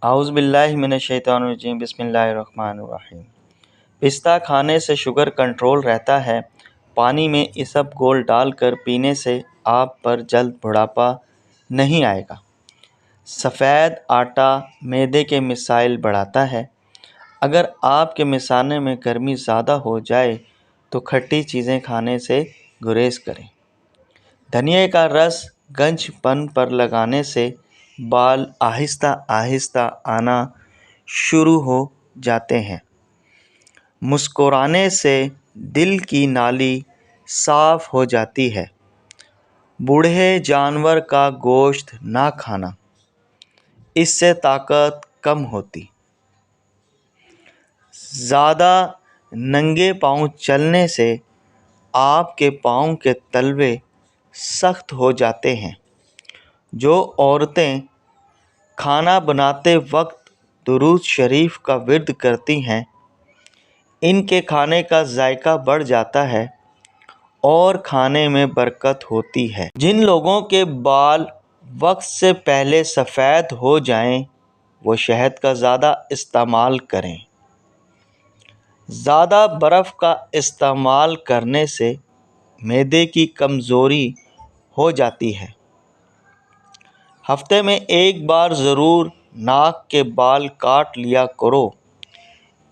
اعوذ باللہ من الشیطان الرجیم، بسم اللہ الرحمن الرحیم۔ پستہ کھانے سے شوگر کنٹرول رہتا ہے۔ پانی میں اسب گول ڈال کر پینے سے آپ پر جلد بڑھاپا نہیں آئے گا۔ سفید آٹا معدے کے مسائل بڑھاتا ہے۔ اگر آپ کے مثانے میں گرمی زیادہ ہو جائے تو کھٹی چیزیں کھانے سے گریز کریں۔ دھنیا کا رس گنج پن پر لگانے سے بال آہستہ آہستہ آنا شروع ہو جاتے ہیں۔ مسکرانے سے دل کی نالی صاف ہو جاتی ہے۔ بوڑھے جانور کا گوشت نہ کھانا، اس سے طاقت کم ہوتی۔ زیادہ ننگے پاؤں چلنے سے آپ کے پاؤں کے تلوے سخت ہو جاتے ہیں۔ جو عورتیں کھانا بناتے وقت درود شریف کا ورد کرتی ہیں، ان کے کھانے کا ذائقہ بڑھ جاتا ہے اور کھانے میں برکت ہوتی ہے۔ جن لوگوں کے بال وقت سے پہلے سفید ہو جائیں وہ شہد کا زیادہ استعمال کریں۔ زیادہ برف کا استعمال کرنے سے معدے کی کمزوری ہو جاتی ہے۔ ہفتے میں ایک بار ضرور ناک کے بال کاٹ لیا کرو،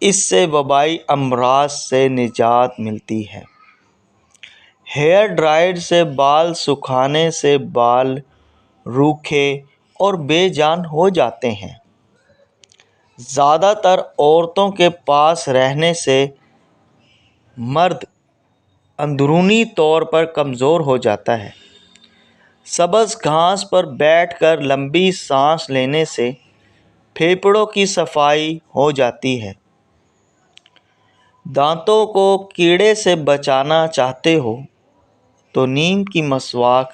اس سے وبائی امراض سے نجات ملتی ہے۔ ہیئر ڈرائر سے بال سکھانے سے بال روکھے اور بے جان ہو جاتے ہیں۔ زیادہ تر عورتوں کے پاس رہنے سے مرد اندرونی طور پر کمزور ہو جاتا ہے۔ سبز گھاس پر بیٹھ کر لمبی سانس لینے سے پھیپھڑوں کی صفائی ہو جاتی ہے۔ دانتوں کو کیڑے سے بچانا چاہتے ہو تو نیم کی مسواک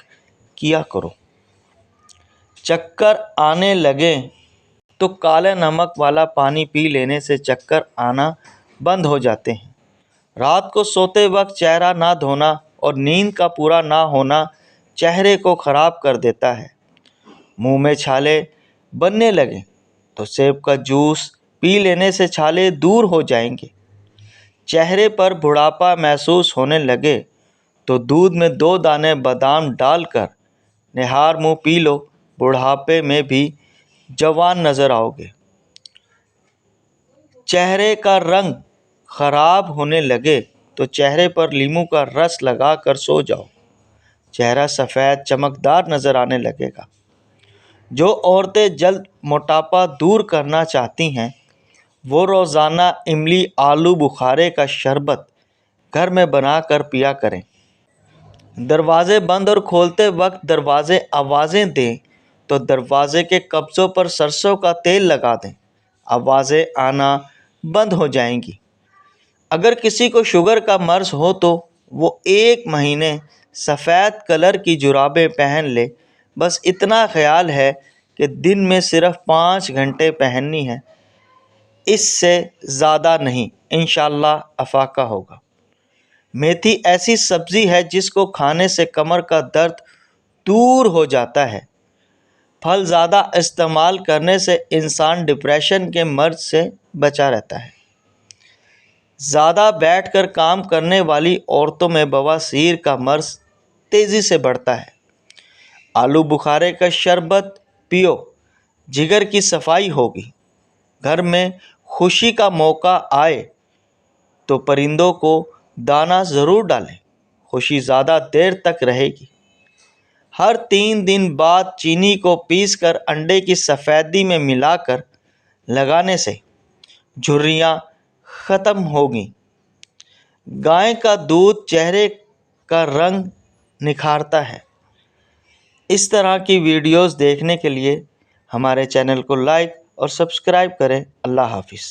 کیا کرو۔ چکر آنے لگیں تو کالے نمک والا پانی پی لینے سے چکر آنا بند ہو جاتے ہیں۔ رات کو سوتے وقت چہرہ نہ دھونا اور نیند کا پورا نہ ہونا چہرے کو خراب کر دیتا ہے۔ منہ میں چھالے بننے لگیں تو سیب کا جوس پی لینے سے چھالے دور ہو جائیں گے۔ چہرے پر بڑھاپا محسوس ہونے لگے تو دودھ میں 2 دانے بادام ڈال کر نہار منہ پی لو، بڑھاپے میں بھی جوان نظر آؤ گے۔ چہرے کا رنگ خراب ہونے لگے تو چہرے پر لیموں کا رس لگا کر سو جاؤ، چہرہ سفید چمکدار نظر آنے لگے گا۔ جو عورتیں جلد موٹاپا دور کرنا چاہتی ہیں وہ روزانہ املی آلو بخارے کا شربت گھر میں بنا کر پیا کریں۔ دروازے بند اور کھولتے وقت دروازے آوازیں دیں تو دروازے کے قبضوں پر سرسوں کا تیل لگا دیں، آوازیں آنا بند ہو جائیں گی۔ اگر کسی کو شوگر کا مرض ہو تو وہ 1 مہینے سفید کلر کی جرابیں پہن لے۔ بس اتنا خیال ہے کہ دن میں صرف 5 گھنٹے پہننی ہے، اس سے زیادہ نہیں، انشاءاللہ افاقہ ہوگا۔ میتھی ایسی سبزی ہے جس کو کھانے سے کمر کا درد دور ہو جاتا ہے۔ پھل زیادہ استعمال کرنے سے انسان ڈپریشن کے مرض سے بچا رہتا ہے۔ زیادہ بیٹھ کر کام کرنے والی عورتوں میں بواسیر کا مرض تیزی سے بڑھتا ہے۔ آلو بخارے کا شربت پیو، جگر کی صفائی ہوگی۔ گھر میں خوشی کا موقع آئے تو پرندوں کو دانہ ضرور ڈالیں، خوشی زیادہ دیر تک رہے گی۔ ہر 3 دن بعد چینی کو پیس کر انڈے کی سفیدی میں ملا کر لگانے سے جھریاں ختم ہوگی۔ گائے کا دودھ چہرے کا رنگ نکھارتا ہے۔ اس طرح کی ویڈیوز دیکھنے کے لیے ہمارے چینل کو لائک اور سبسکرائب کریں۔ اللہ حافظ۔